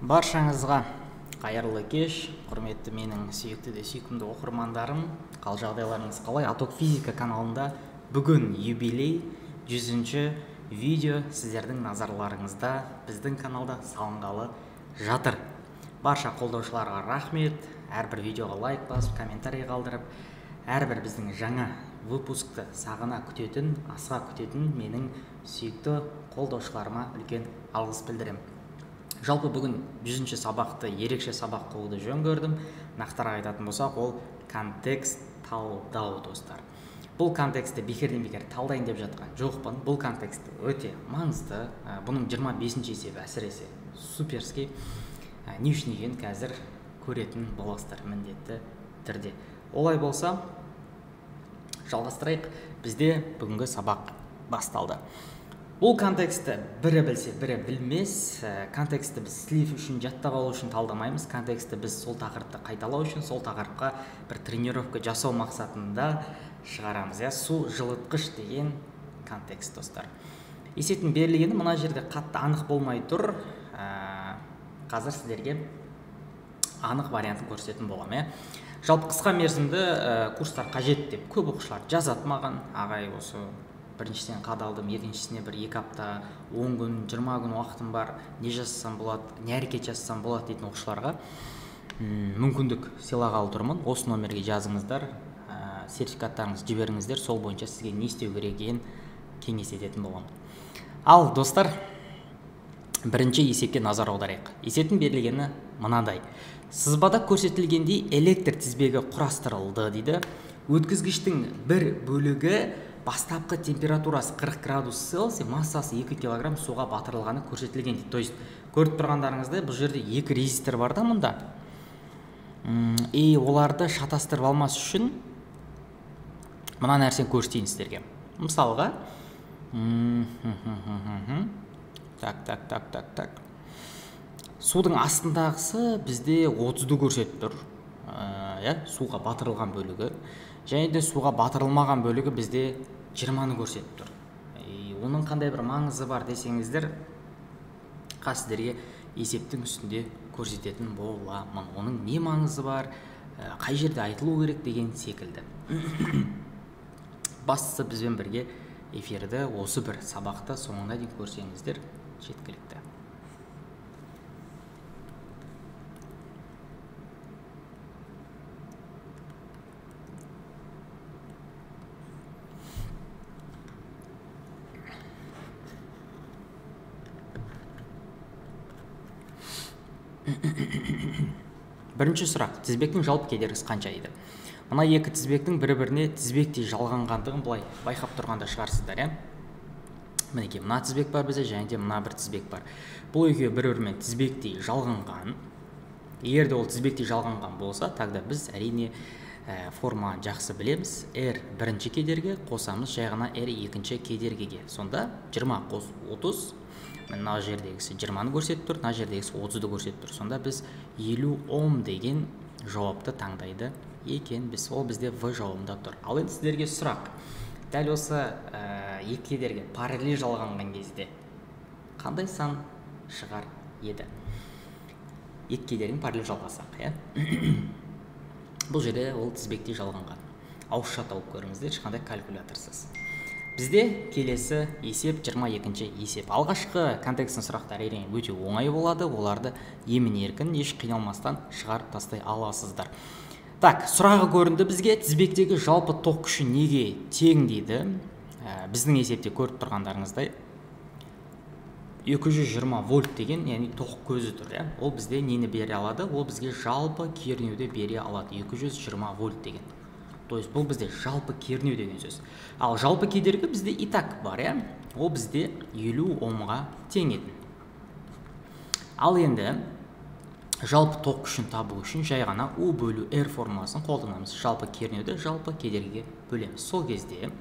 Баршаңызға қайырлы кеш, құрметті менің сүйікті де сүйкімді оқырмандарым. Қал жағдайларыңыз қалай? Аток физика каналында бүгін юбилей 100-ші видео сіздердің назарларыңызда біздің каналда салынғалы жатыр. Барша қолдаушыларға рахмет. Әрбір видеоға лайк басып, комментарий қалдырып, әрбір біздің жаңа выпускты сағына күтетін, асыға күтетін менің сүйікті қолдаушыларыма үлкен алғыс білдіремін. Жалпы бүгін 100-ші сабақты ерекше сабақ қылуды жөн көрдім. Нақтырақ айтатын болсақ, ол контекст талдау, достар. Бұл контекстті бекерден бекер талдайын деп жатқан жоқпын. Бұл контекстті өте маңызды. Бұның 25-ші есебі әсіресе суперский. Не үшін екенін қазір көретін боласыздар міндетті түрде. Олай болса, жалғастырайық. Бізде бүгінгі сабақ басталды. Бұл контекстті бірі білсе, бірі білмес. Контекстті біз слив үшін, жаттап алу үшін талдамаймыз. Контекстті біз сол тақырыпты қайталау үшін, сол тақырыпқа бір тренировка жасау мақсатында шығарамыз. Су жылытқыш деген контекст, достар. Есептің берілгені мына жерде қатты анық болмай тұр. Қазір сіздерге анық вариантын көрсететін боламын. Жалпы қысқа мерзімді курстар қажет деп көп оқушылар жазады маған. Ағай, осы біріншісінен қадалдым, екіншісіне бір 2 апта, 10 күн, 20 күн уақытым бар, не жазсам болады, не әрекет жазсам болады дейтін оқушыларға мүмкіндік сыйлағалы тұрмын. Осы номерге жазыңыздар, сертификаттарыңызды жіберіңіздер, сол бойынша сізге не істеу керек екенін кеңес ететін боламын. Ал, достар, бірінші есепке назар аударайық. Есептің берілгені мынадай. Сызбада көрсетілгендей электр тізбегі құрастырылды дейді. Өткізгіштің бір бөлігі бастапқы температурасы 40 градус Цельсий, массасы 2 кг суға батырылғаны көрсетілген дейді. То есть, көріп тұрғандарыңызда бұл жерде 2 резистор бар да мұнда. Оларды шатастырып алмас үшін мына нәрсені көрсетейін сіздерге. Мысалға, так. Судың астындағысы бізде 30-ды көрсетіп тұр. Суға батырылған бөлігі. Және де суға батырылмаған бөлігі бізде 20-ны көрсетіп тұр. Оның қандай бір маңызы бар десеңіздер, сіздерге есептің үстінде көрсететін боламын. Оның не маңызы бар, қай жерде айтылу керек деген секілді. Бастысы бізбен бірге эфирді осы бір сабақта соңына дейін көрсеңіздер жеткілікті. Бірінші сұрақ, тізбектің жалпы кедергісі қанша еді? Мына екі тізбектің бір-біріне тізбектей жалғанғандығын былай байқап тұрғанда шығарсыздар, Мінекей, мына тізбек бар бізде, және де мына бір тізбек бар. Бұл екеуі бір-бірімен тізбектей жалғанған. Егер де ол тізбектей жалғанған болса, тогда біз әрине форма жақсы білеміз. R бірінші кедергі қосамыз жай ғана R екінші кедергіге. Сонда 20 қос 30. Мына жердегісі 20-ны көрсетіп тұр, мына жердегісі 30-ды көрсетіп тұр. Сонда біз 50 Ом деген жауапты таңдайды екенбіз. Ол бізде В жауабында тұр. Ал енді сіздерге сұрақ. Дәл осы екі кедергі параллель жалғанған кезде қандай сан шығар еді? Екі кедергіні параллель жалғасақ, Бұл жерде ол тізбектей жалғанған. Ауызша тауып көріңіздер, ешқандай калькуляторсыз. Бізде келесі есеп 22-ші есеп. Алғашқы контекстің сұрақтары әрине өте оңай болады. Оларды емін-еркін, еш қиналмастан шығарып тастай аласыздар. Так, сұрағы көрінді бізге. Тізбектегі жалпы тоқ күші неге тең дейді? Біздің есепте көріп тұрғандарыңыздай 220 вольт деген, яғни тоқ көзі тұр. Ол бізде нені бере алады? Ол бізге жалпы кернеуді бере алады. 220 вольт деген. То есть, бұл бізде жалпы кернеу деген сөз. Ал жалпы кедергі бізде и так бар, Ол бізде 50 Омға тең еді. Ал енді жалпы тоқ күшін табу үшін жай ғана U бөлу R формуласын қолданамыз. Жалпы кернеуді жалпы кедергіге бөлеміз. Сол кезде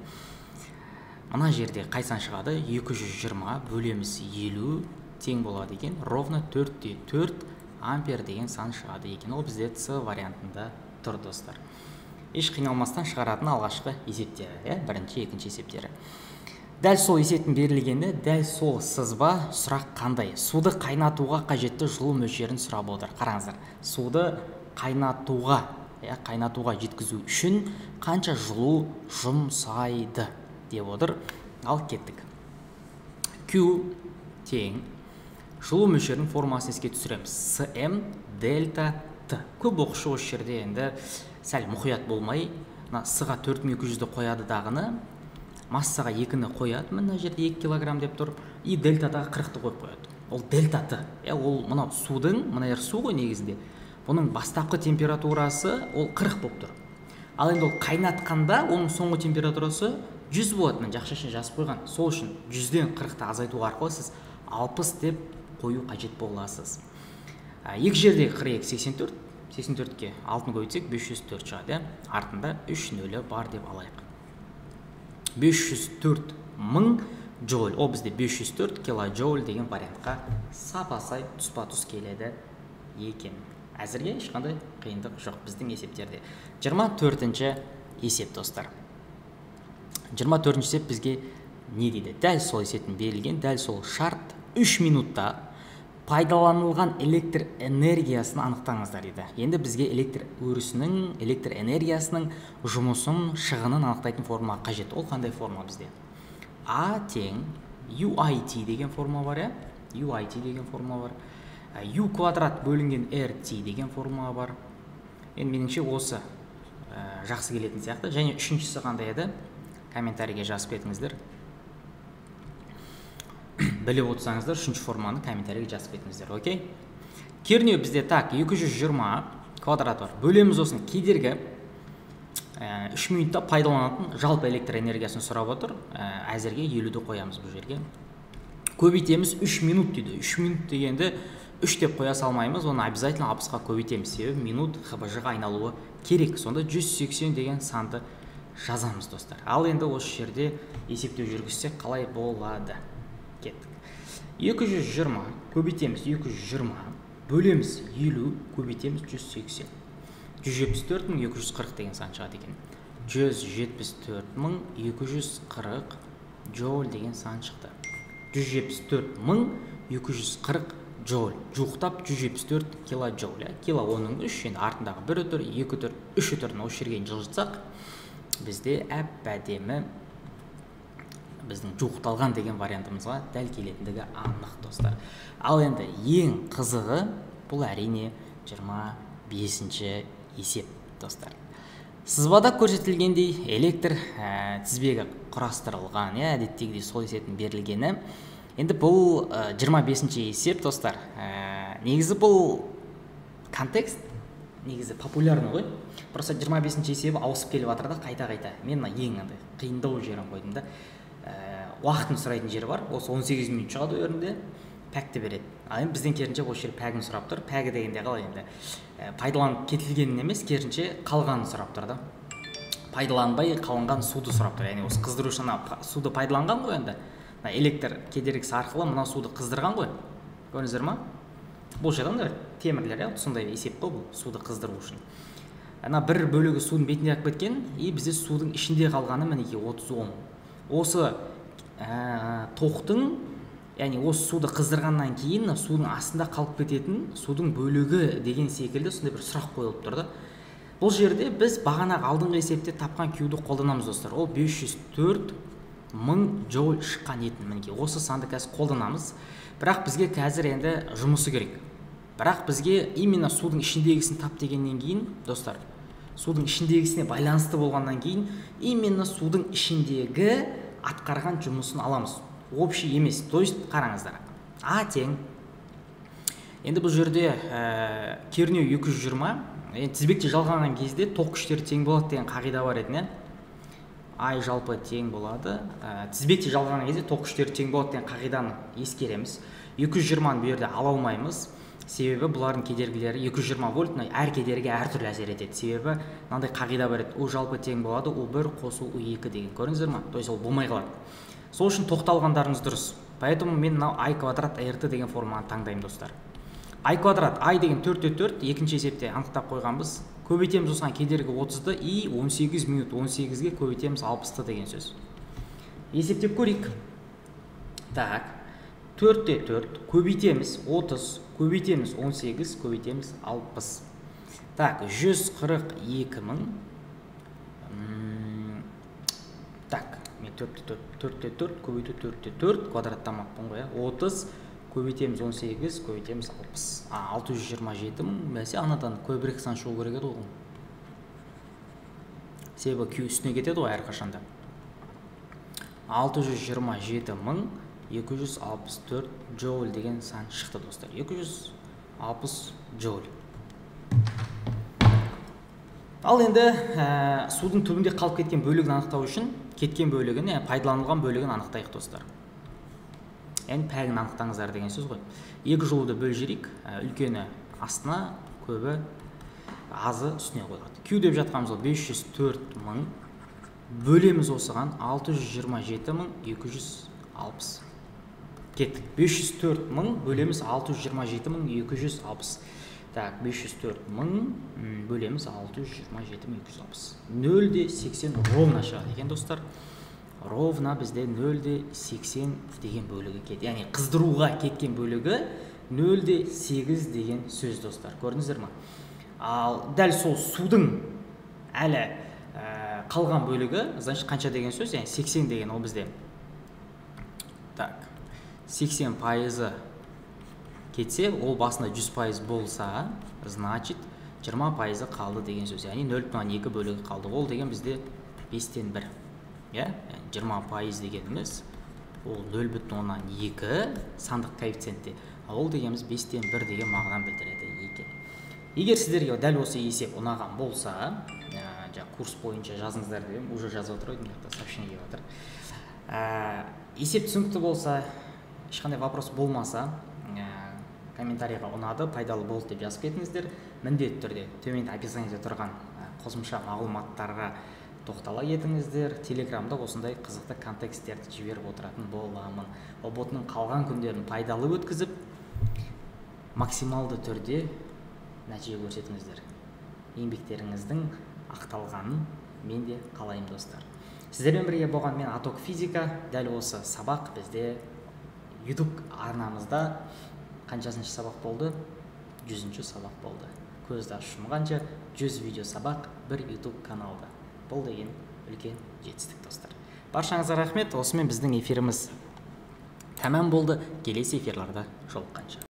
мына жерде қай сан шығады? 220 бөлеміз 50 тең болады екен. Ровно 4/4 ампер деген сан шығады екен. Ол бізде С вариантында тұр, достар. Еш қиналмастан шығаратын алғашқы есептері, бірінші, екінші есептері. Дәл сол есептің берілгені, дәл сол сызба сұрақ қандай? Суды қайнатуға қажетті жылу мөлшерін сұрап отыр. Қараңыздар, суды қайнатуға жеткізу үшін қанша жылу жұмсайды деп отыр. Ал кеттік. Q тең жылу мөлшерінің формасын еске түсіреміз. Cm дельта Т. Көп оқушы осы жерде енді сәл мұқият болмай, с-ға 4200-ді қояды дағыны, массаға 2-ні қояды, мына жерде 2 килограмм деп тұр, и дельтадағы 40-ті қойып қояды. Ол дельта Т. Ол мына судың, мына су ғой негізінде. Бұның бастапқы температурасы ол 40 болып тұр. Ал енді ол қайнатқанда оның соңғы температурасы 100 болады. Мен жақшаша жазып қойған. Сол үшін 100-ден 40-ті азайту арқылы сіз 60 деп қою қажет боласыз. Екі жердегі 42 84-ке 6-ны көбейтсек 504 шығады. Артында 3 нөлі бар деп алайық. 504 мың джоуль. Ол бізде 504 килоджоуль деген вариантқа сапасай тұспа-тұс келеді екен. Әзірге ешқандай қиындық жоқ біздің есептерде. 24-ші есеп достар. 24-ші есеп бізге не дейді? Дәл сол есептің берілген, дәл сол шарт 3 минутта пайдаланылған электр энергиясын анықтаңыздар дейді. Енді бізге электр өрісінің, электр энергиясының жұмысын, шығынын анықтайтын форма қажет. Ол қандай форма бізде? А тең UIT деген форма бар, UIT деген форма бар. U квадрат бөлінген RT деген форма бар. Енді меніңше осы жақсы келетін сияқты. Және үшіншісі қандай еді? Комментарийге жазып кетіңіздер. Біліп отырсаңыздар, үшінші форманы комментарийге жазып кетіңіздер, окей? Кернеу бізде так 220 квадрат бар. Бөлеміз осыны кедергі 3 минутта пайдаланатын жалпы электр энергиясын сұрап отыр. Әзірге 50-ді қоямыз бұл жерге. Көбейтеміз 3 минут дейді. 3 минут дегенде 3 деп қоя салмаймыз, оны обязательно 60-ға көбейтеміз. Себебі минут ХБЖ-ға айналуы керек. Сонда 180 деген санды жазамыз достар. Ал енді осы жерде есептеу жүргізсек қалай болады? Кеттік. 220 көбейтеміз 220, бөлеміз 50, көбейтеміз 180. 174.240 деген сан шығады екен. 174.240 джоуль деген сан шықты. 174.240 джоуль. Жуықтап 174 килоджоуль. Кило оның 3, енді артындағы 1 өтір, 2 өтір, 3 өтірін осы жерге жылжытсақ, бізде әп-әдемі біздің жуықталған деген вариантымызға дәл келетіндігі анық достар. Ал енді ең қызығы бұл әрине 25-ші есеп достар. Сызбада көрсетілгендей электр тізбегі құрастырылған, әдеттегідей сол есептің берілгені. Енді бұл 25-ші есеп достар. Негізі бұл контекст, негізі популярны ғой. Просто 25-ші есебі ауысып келіп жатыр да қайта-қайта. Мен ең қиындау жерін қойдым да. Уақытын сұрайтын жері бар. Осы 18 минут шығады өрінде пәкті береді. Ал енді бізден керінше осы жер пәгін сұрап тұр. Пәгі дегенде қалай енді пайдаланып кетілгенін емес, керінше қалғанын сұрап тұр да. Пайдаланбай қалынған суды сұрап тұр. Яғни осы қыздырушы суды пайдаланған ғой енді. Электр кедергісі арқылы мына суды қыздырған ғой. Көрдіңіздер ма? Бұл жерде темірлер, сондай есеп қой бұл суды қыздыру үшін. Ана бір бөлігі судың бетінде ағып кеткен, и бізде судың ішінде қалғаны мінекей 30 Ом. Осы тоқтың, яғни осы суды қыздырғаннан кейін судың астында қалып кететін судың бөлігі деген секілді сондай бір сұрақ қойылып тұрды. Бұл жерде біз бағанағы алдыңғы есепте тапқан Q-ді қолданамыз достар. Ол 504 мың джоуль шыққан етін. Мінекей осы санды қазір қолданамыз. Бірақ бізге қазір енді жұмысы керек. Бірақ бізге именно судың ішіндегісін тап дегеннен кейін достар, судың ішіндегісіне байланысты болғаннан кейін именно судың ішіндегі атқарған жұмысын аламыз. Общий емес. То есть қараңыздар. А тең. Енді бұл жерде кернеу 220. Тізбекте жалғанған кезде тоқ күштері тең болады деген қағида бар еді. Ай жалпы тең болады. Тізбекте жалғанған кезде тоқ күштері тең болады деген қағиданы ескереміз. 220-ны бұл жерде ала алмаймыз. Себебі бұлардың кедергілері 220 вольт, әр кедергі әртүрлі әсер етеді. Себебі мынандай қағида бар еді. У жалпы тең болады, U1 қосу U2 деген. Көрдіңіздер ма? То есть ол болмай қалады. Сол үшін тоқталғандарыңыз дұрыс. Поэтому мен мынау I квадрат RT деген форманы таңдаймын достар. I квадрат I деген 4-4, екінші есепте анықтап қойғанбыз. Көбейтеміз осыған кедергі 30-ды и 18 минут 18-ге көбейтеміз 60-ды деген сөз. есептеп көрейік. Так, 4-те 4 көбейтеміз 30, көбейтеміз 18, көбейтеміз 60. Так, 142 мың. Так, мен 4-те 4 көбейту 4-те 4 квадраттамақпын ғой. 30 көбейтеміз 18, көбейтеміз 60. 627 мың. Бәсе анадан көбірек сан шығу керек еді ғой. Себебі Q үстіне кетеді ғой әрқашанда. 627 мың 264 джоуль деген сан шықты достар. 260 джоуль. Ал енді судың түбінде қалып кеткен бөлігін анықтау үшін кеткен бөлігін, пайдаланылған бөлігін анықтайық достар. Яғни пәгін анықтаңыздар деген сөз ғой. 2 жылуды бөлжерейік, үлкені астына, көбі азы үстіне қойылады. Q деп жатқанымыз ол 504 мың, бөлеміз осыған 627 мың 260. Кеттік. 504 мың бөлеміз 627 мың 260. Так, 504 мың бөлеміз 627 мың 260. 0,80 ровно шығады екен достар. Ровно бізде 0,80 деген бөлігі кетті. Яғни қыздыруға кеткен бөлігі 0,8 деген сөз достар. Көрдіңіздер ма? Ал дәл сол судың әлі қалған бөлігі, значит қанша деген сөз? Яғни 80 деген ол бізде. Так, 80% кетсе, ол басында 100% болса, значит 20% қалды деген сөз. Яғни 0,2 бөлігі қалды. Ол деген бізде 5-тен 1. 20% дегеніміз ол 0,2 сандық коэффициентте. Ол дегеніміз 5-тен 1 деген мағынаны білдіреді екен. Егер сіздерге дәл осы есеп ұнаған болса, курс бойынша жазыңыздар деп, уже жазып отыр, сообщение келіп отыр. Есеп түсінікті болса, ешқандай вопрос болмаса, комментарийға ұнады, пайдалы болды деп жазып кетіңіздер. Міндетті түрде төменде описаниеде тұрған қосымша мағлұматтарға тоқтала кетіңіздер. Телеграмда осындай қызықты контексттерді жіберіп отыратын боламын. Роботның қалған күндерін пайдалы өткізіп, максималды түрде нәтиже көрсетіңіздер. Еңбектеріңіздің ақталғанын мен де қалаймын достар. Сіздермен бірге болған мен Аток физика. Дәл осы сабақ бізде YouTube арнамызда қаншасыншы сабақ болды? 100-ші сабақ болды. Көзді жұмғанша 100 видео сабақ бір YouTube каналда. Бұл деген үлкен жетістік достар. Баршаңызға рахмет. Осымен біздің эфиріміз тәмам болды. Келесі эфирларда жолыққанша.